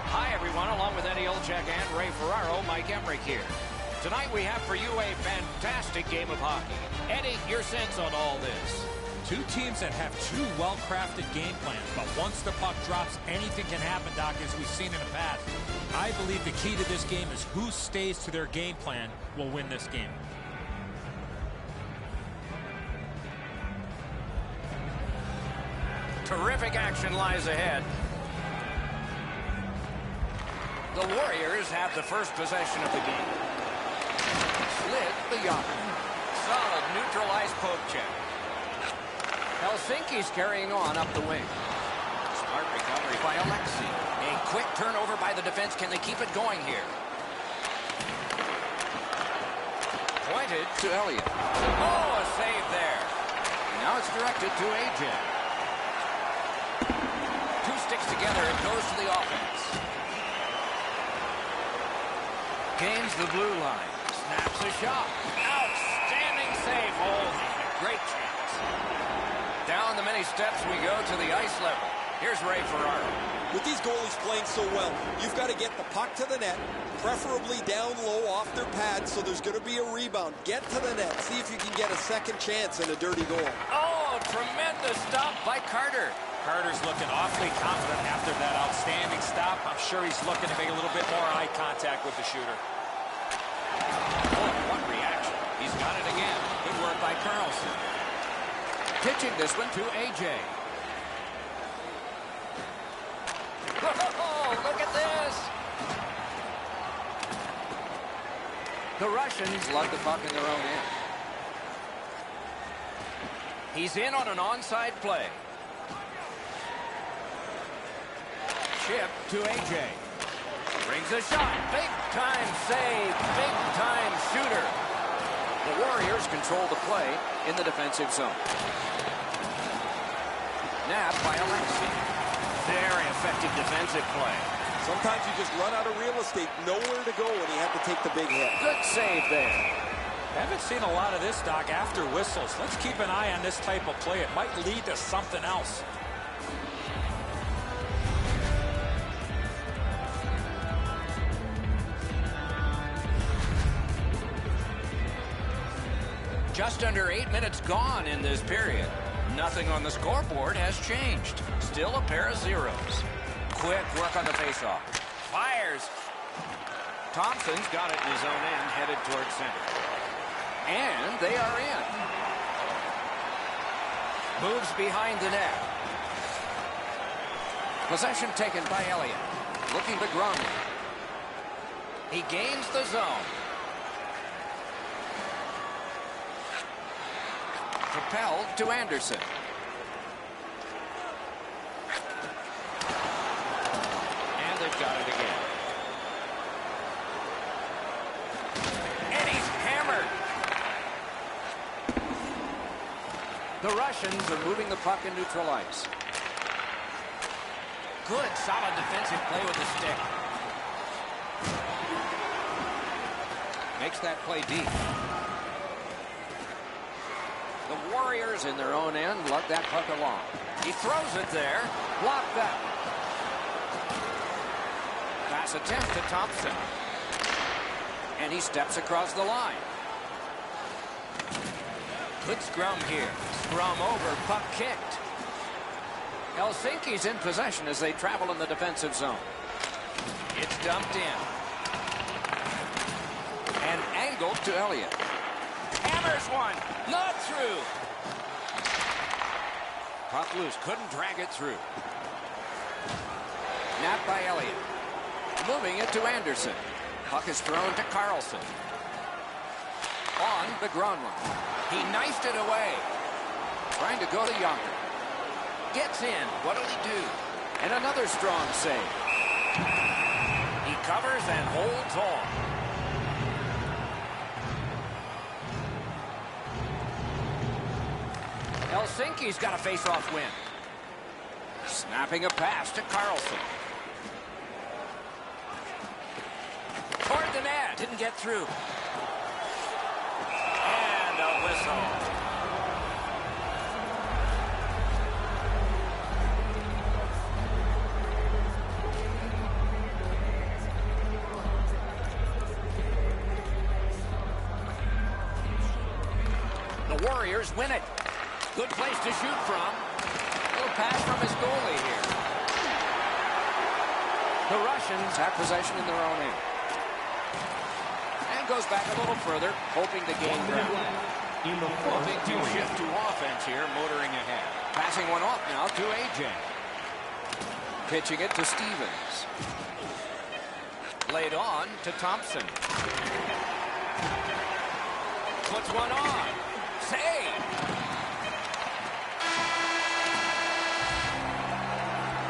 Hi, everyone. Along with Eddie Olczyk and Ray Ferraro, Mike Emmerich here. Tonight we have for you a fantastic game of hockey. Eddie, your sense on all this? Two teams that have two well-crafted game plans, but once the puck drops, anything can happen, Doc, as we've seen in the past. I believe the key to this game is who stays to their game plan will win this game. Terrific action lies ahead. The Warriors have the first possession of the game. Slid the Yacht. Solid neutral ice poke check. Helsinki's carrying on up the wing. Smart recovery by Alexi. A quick turnover by the defense. Can they keep it going here? Pointed to Elliott. Oh, a save there. Now it's directed to AJ. Two sticks together. It goes to the offense. Gains the blue line. Snaps a shot. Outstanding save. Oh, great chance. Down the many steps we go to the ice level. Here's Ray Ferraro. With these goalies playing so well, you've got to get the puck to the net, preferably down low off their pads, so there's going to be a rebound. Get to the net. See if you can get a second chance in a dirty goal. Oh, tremendous stop by Carter. Carter's looking awfully confident after that outstanding stop. I'm sure he's looking to make a little bit more eye contact with the shooter. Oh, what reaction. He's got it again. Good work by Carlson. Pitching this one to AJ. Oh, look at this. The Russians lug the puck in their own end. He's in on an onside play. Chip to AJ. Brings a shot. Big time save. Big time shooter. The Warriors control the play in the defensive zone. Nabbed by Alexi. Very effective defensive play. Sometimes you just run out of real estate, nowhere to go, and you have to take the big hit. Good save there. Haven't seen a lot of this, Doc, after whistles. Let's keep an eye on this type of play. It might lead to something else. Just under 8 minutes gone in this period. Nothing on the scoreboard has changed. Still a pair of zeros. Quick work on the faceoff. Fires. Thompson's got it in his own end, headed towards center. And they are in. Moves behind the net. Possession taken by Elliott. Looking to Gromley. He gains the zone. Propelled to Anderson. And they've got it again. And he's hammered. The Russians are moving the puck in neutral ice. Good, solid defensive play with the stick. Makes that play deep. The Warriors in their own end lug that puck along. He throws it there. Blocked that. Pass attempt to Thompson. And he steps across the line. Good scrum here. Scrum over, puck kicked. Helsinki's in possession as they travel in the defensive zone. It's dumped in. And angled to Elliott. Hammers one. Not through. Puck loose. Couldn't drag it through. Napped by Elliott. Moving it to Anderson. Puck is thrown to Carlson. On the Gronlund. He knifed it away. Trying to go to Yonker. Gets in. What'll he do? And another strong save. He covers and holds on. Helsinki's got a face-off win. Snapping a pass to Carlson. Toward the net. Didn't get through. Warriors win it. Good place to shoot from. A little pass from his goalie here. The Russians have possession in their own end. And goes back a little further, hoping to gain ground. Hoping to shift to offense here, motoring ahead. Passing one off now to A.J. Pitching it to Stevens. Laid on to Thompson. Puts one on. Save.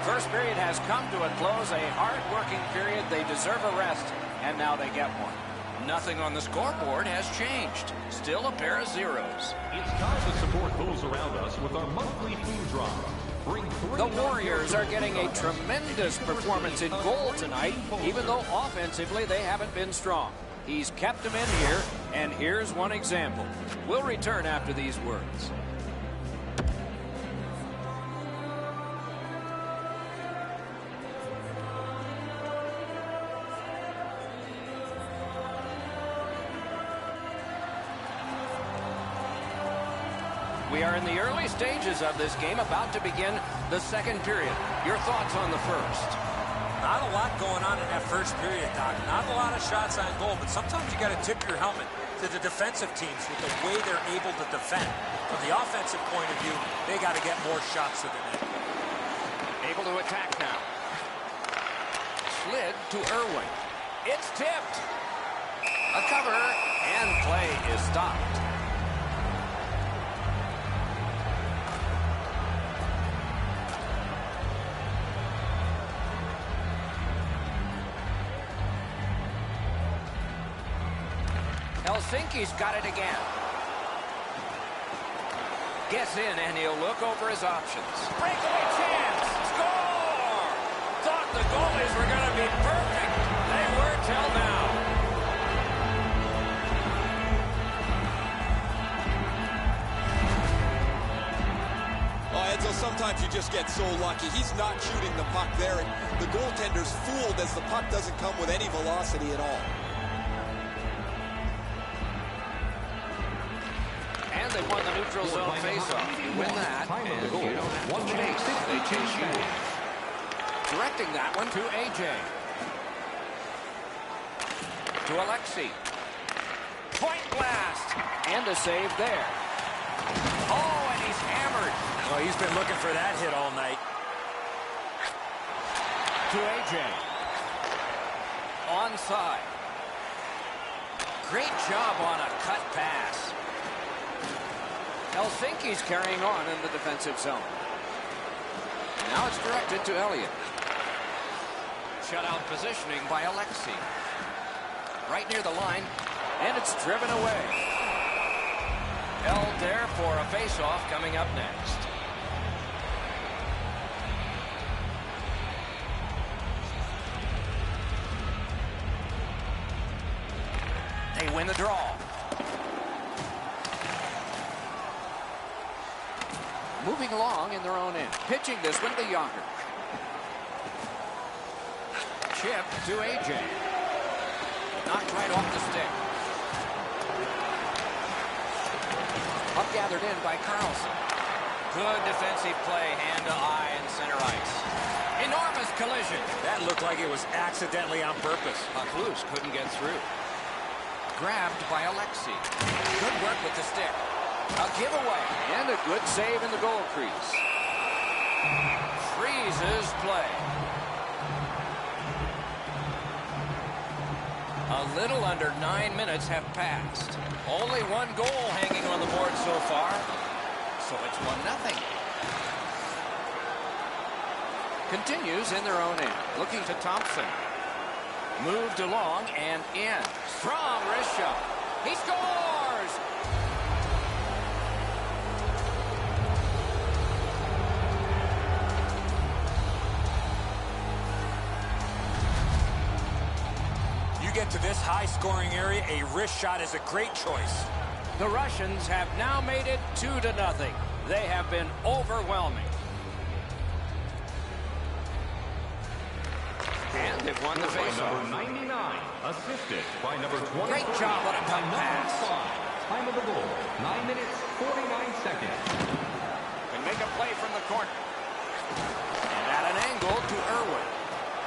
First period has come to a close. A hard-working period. They deserve a rest, and now they get one. Nothing on the scoreboard has changed. Still a pair of zeros. It's time to support those around us with our monthly food drive. The Warriors are getting a tremendous performance in goal tonight, even though offensively they haven't been strong. He's kept them in here, and here's one example. We'll return after these words. We are in the early stages of this game, about to begin the second period. Your thoughts on the first? Not a lot going on in that first period, Doc. Not a lot of shots on goal, but sometimes you got to tip your helmet to the defensive teams with the way they're able to defend. From the offensive point of view, they got to get more shots to the net. Able to attack now. Slid to Irwin. It's tipped. A cover, and play is stopped. Helsinki's got it again. Gets in, and he'll look over his options. Breakaway chance! Score! Thought the goalies were going to be perfect. They were till now. Oh, Edzo, sometimes you just get so lucky. He's not shooting the puck there, and the goaltender's fooled as the puck doesn't come with any velocity at all. They won the neutral zone faceoff. You win that, and you don't have to chase. They chase you. Directing that one to A.J. To Alexei. Point blast. And a save there. Oh, and he's hammered. Oh, he's been looking for that hit all night. To A.J. Onside. Great job on a cut pass. Helsinki's carrying on in the defensive zone. Now it's directed to Elliott. Shutout positioning by Alexei. Right near the line, and it's driven away. Held there for a face-off coming up next. They win the draw. Moving along in their own end. Pitching this one to Yager. Chip to A.J. Knocked right off the stick. Up gathered in by Carlson. Good defensive play, hand to eye and center ice. Enormous collision. That looked like it was accidentally on purpose. Puck loose, couldn't get through. Grabbed by Alexei. Good work with the stick. A giveaway, and a good save in the goal crease. Freezes play. A little under 9 minutes have passed. Only one goal hanging on the board so far, so it's 1-0. Continues in their own end, looking to Thompson. Moved along and in. Strong wrist shot. He scores! Get to this high-scoring area, a wrist shot is a great choice. The Russians have now made it 2-0. They have been overwhelming. And they've won the faceoff. Number 99, assisted by number 20. Great job on a cut pass. Time of the goal, 9 minutes, 4 seconds. Can make a play from the corner. And at an angle to Irwin.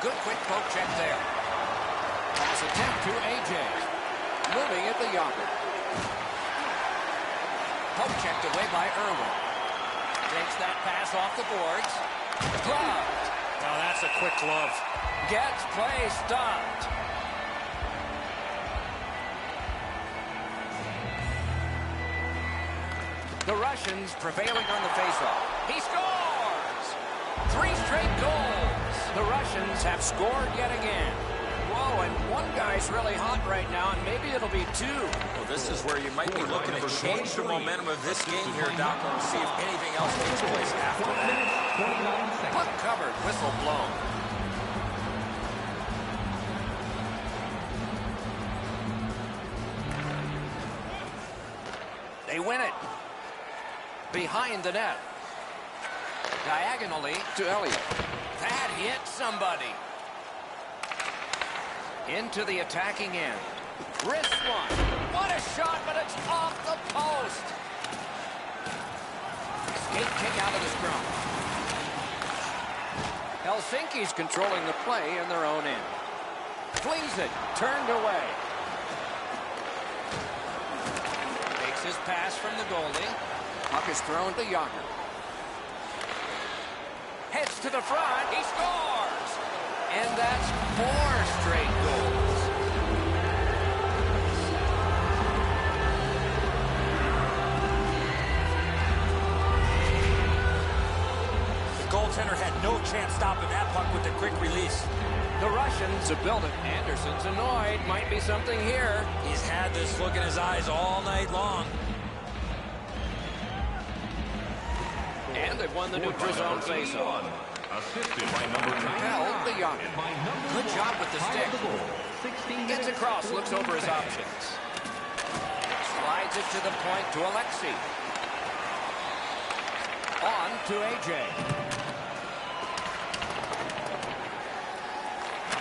Good quick poke check there. Pass attempt to A.J. Moving at the yonder. Poke checked away by Irwin. Takes that pass off the boards. Glove. Now that's a quick glove. Gets play stopped. The Russians prevailing on the faceoff. He scores! 3 straight goals. The Russians have scored yet again. Whoa, and one guy's really hot right now, and maybe it'll be 2. Well, this is where you might be looking to change the momentum of this game here, Doc, and see if anything else takes place after that. Puck covered, whistle blown. They win it. Behind the net. Diagonally to Elliott. That hit somebody. Into the attacking end. Wrist one. What a shot, but it's off the post. Skate kick out of the scrum. Helsinki's controlling the play in their own end. Flings it. Turned away. Takes his pass from the goalie. Puck is thrown to Yager. Heads to the front. He scores. And that's 4 straight goals. The goaltender had no chance stopping that puck with the quick release. The Russians have built it. Anderson's annoyed. Might be something here. He's had this look in his eyes all night long. And they've won the neutral zone faceoff. Assisted by number 9. Held the Yager. Good job with the stick. Gets across, looks over his options. Slides it to the point to Alexei. On to A.J.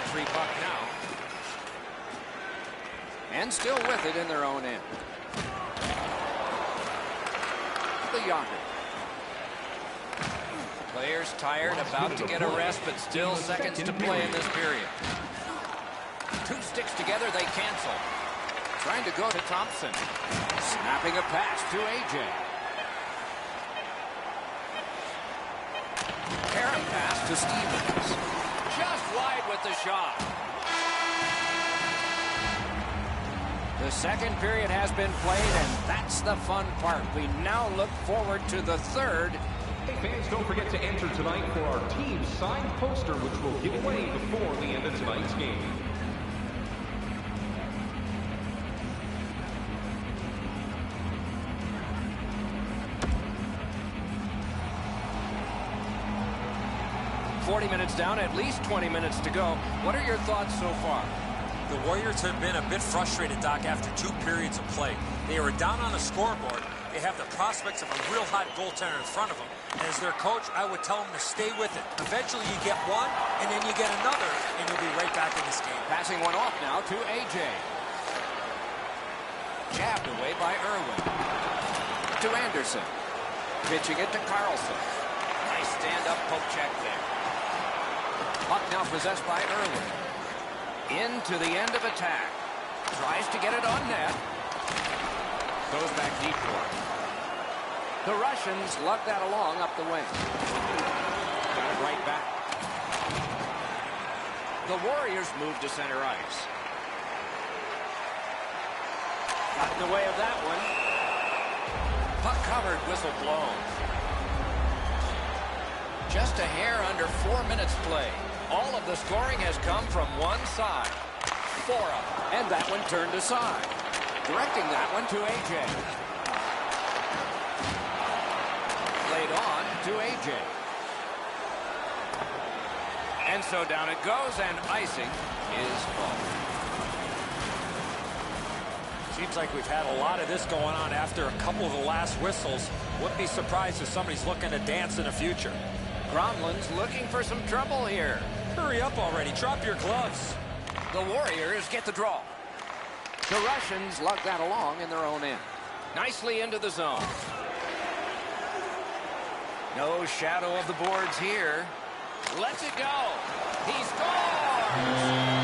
Free puck now. And still with it in their own end. The Yager. Players tired, about to get a rest, but still seconds to play in this period. 2 sticks together, they cancel. Trying to go to Thompson. Snapping a pass to A.J. Karen pass to Stevens. Just wide with the shot. The second period has been played, and that's the fun part. We now look forward to the third. Hey fans, don't forget to enter tonight for our team signed poster, which we'll give away before the end of tonight's game. $40 minutes down, at least 20 minutes to go. What are your thoughts so far? The Warriors have been a bit frustrated, Doc, after 2 periods of play. They were down on the scoreboard. They have the prospects of a real hot goaltender in front of them. And as their coach, I would tell them to stay with it. Eventually you get one, and then you get another, and you'll be right back in this game. Passing one off now to A.J. Jabbed away by Irwin. To Anderson. Pitching it to Carlson. Nice stand-up poke check there. Puck now possessed by Irwin. Into the end of attack. Tries to get it on net. Goes back deep for it. The Russians lug that along up the wing. Got it right back. The Warriors move to center ice. Got in the way of that one. Puck covered, whistle blown. Just a hair under 4 minutes play. All of the scoring has come from one side. Fora. And that one turned aside. Directing that one to A.J. Played on to A.J. And so down it goes, and icing is called. Seems like we've had a lot of this going on after a couple of the last whistles. Wouldn't be surprised if somebody's looking to dance in the future. Gronlin's looking for some trouble here. Hurry up already. Drop your gloves. The Warriors get the draw. The Russians lug that along in their own end. Nicely into the zone. No shadow of the boards here. Lets it go. He scores!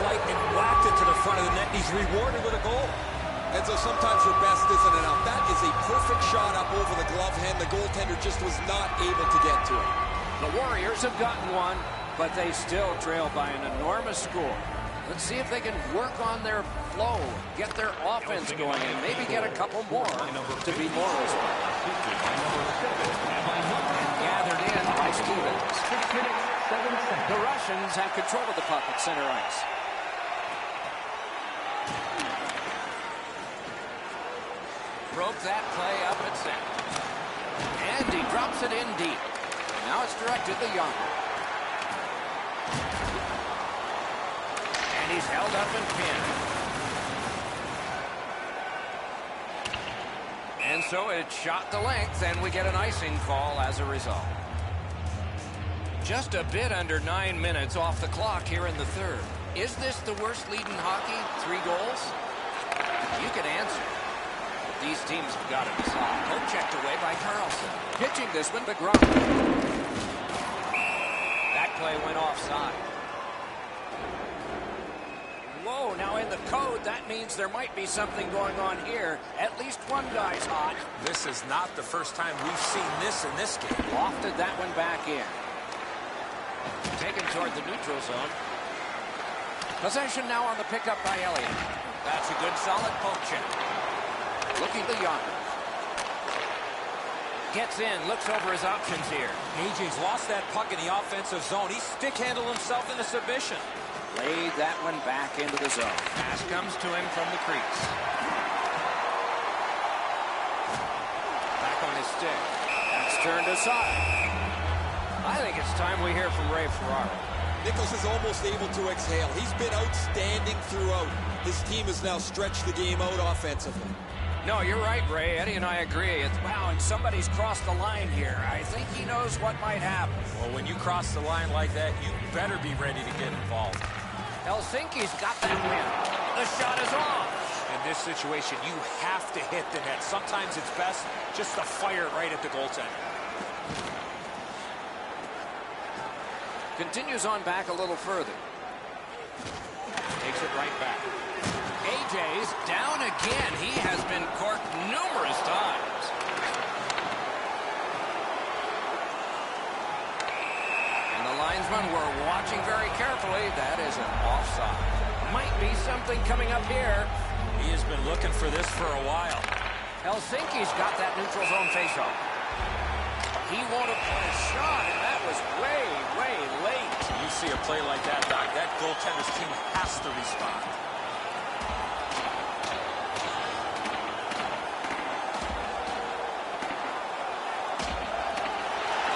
And whacked it to the front of the net. He's rewarded with a goal. And so sometimes your best isn't enough. That is a perfect shot up over the glove hand. The goaltender just was not able to get to it. The Warriors have gotten one, but they still trail by an enormous score. Let's see if they can work on their flow, get their offense going, and maybe get a couple more to be more responsible. And gathered in by Stevens. 6 minutes, 7 seconds. The Russians have control of the puck at center ice. Broke that play up at center. And he drops it in deep. Now it's directed to Yonker. And he's held up and pinned. And so it's shot to length, and we get an icing call as a result. Just a bit under 9 minutes off the clock here in the third. Is this the worst lead in hockey? 3 goals? You can answer. These teams have got to decide. Hope checked away by Carlson. Pitching this one to Grubb. That play went offside. Whoa, now in the code, that means there might be something going on here. At least one guy's hot. This is not the first time we've seen this in this game. Lofted that one back in. Taken toward the neutral zone. Possession now on the pickup by Elliott. That's a good solid poke check. Looking to Yonker. Gets in, looks over his options here. AJ's lost that puck in the offensive zone. He stick-handled himself into submission. Laid that one back into the zone. Pass comes to him from the crease. Back on his stick. That's turned aside. I think it's time we hear from Ray Ferraro. Nichols is almost able to exhale. He's been outstanding throughout. His team has now stretched the game out offensively. No, you're right, Ray. Eddie and I agree. Wow, and somebody's crossed the line here. I think he knows what might happen. Well, when you cross the line like that, you better be ready to get involved. Helsinki's got that win. The shot is off. In this situation, you have to hit the net. Sometimes it's best just to fire it right at the goaltender. Continues on back a little further. Takes it right back. AJ's down again. He has been corked numerous times. And the linesmen were watching very carefully. That is an offside. Might be something coming up here. He has been looking for this for a while. Helsinki's got that neutral zone faceoff. He won't have put a shot, and that was way, way late. You see a play like that, Doc, that goaltender's team has to respond.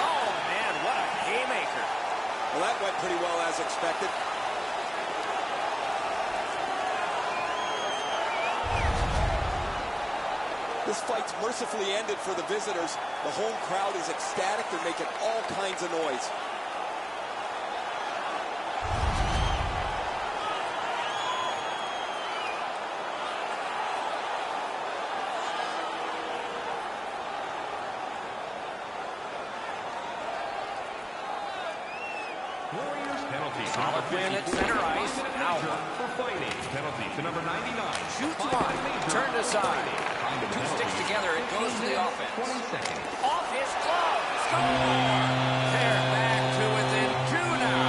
Oh, man, what a haymaker. Well, that went pretty well as expected. This fight's mercifully ended for the visitors. The home crowd is ecstatic. They're making all kinds of noise. Warriors penalty. Solid win at center ice. Now For fighting. Penalty to number 99. shoots one. Turned aside. Two sticks together. It goes to the offense. 20 seconds. Off his glove. Score! They're back to within 2 now.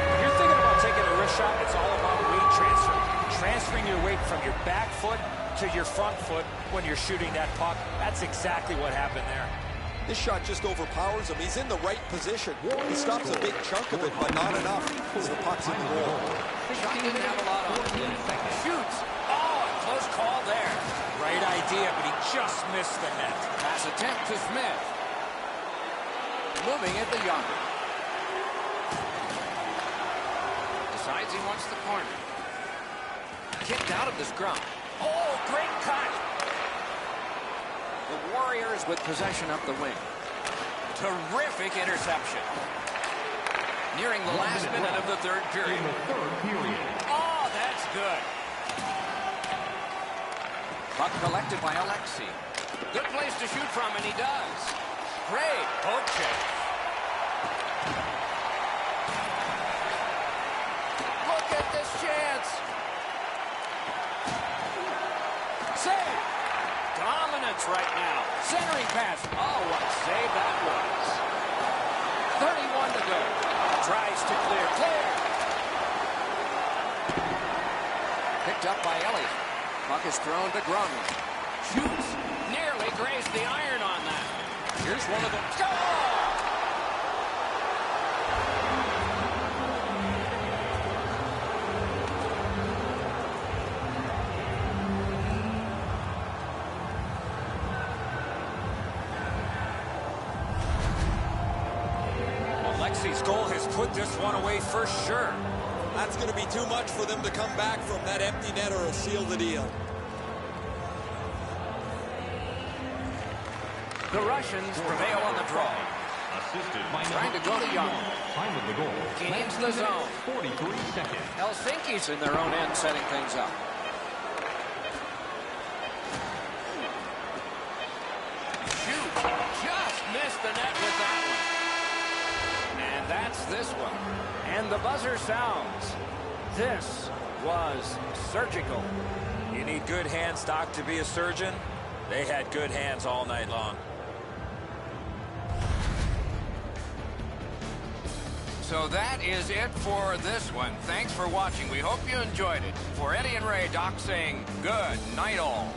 When you're thinking about taking a wrist shot, it's all about weight transfer. Transferring your weight from your back foot to your front foot when you're shooting that puck. That's exactly what happened there. This shot just overpowers him. He's in the right position. He stops a big chunk of it, but not enough as the puck's in the goal. Shot didn't have a lot on it. Shoots. Oh, a close call there. Right idea, but he just missed the net. Pass attempt to Smith. Moving it to Yonker. decides he wants the corner. Kicked out of the scrum. Oh, great cut. The Warriors with possession up the wing. Terrific interception. Nearing the last minute of the third period. Oh, that's good. Puck collected by Alexei. Good place to shoot from, and he does. Great poke check. Look at this chance. Save. Dominance right now. Centering pass. Oh, what a save that was. 31 to go. Tries to clear. Picked up by Elliott. Puck is thrown to Grumman. Shoots. Nearly grazed the iron on that. Here's one of them. Goal! Alexei's goal has put this one away for sure. That's going to be too much for them to come back from. That empty netter will seal the deal. The Russians prevail on the draw. Assisted by Trying to go to Young. Time of the goal. Gains the zone. 43 seconds. Helsinki's in their own end setting things up. Shoot. Just missed the net with that one. And that's this one. And the buzzer sounds. This was surgical. You need good hands, Doc, to be a surgeon. They had good hands all night long. So that is it for this one. Thanks for watching. We hope you enjoyed it. For Eddie and Ray, Doc saying good night all.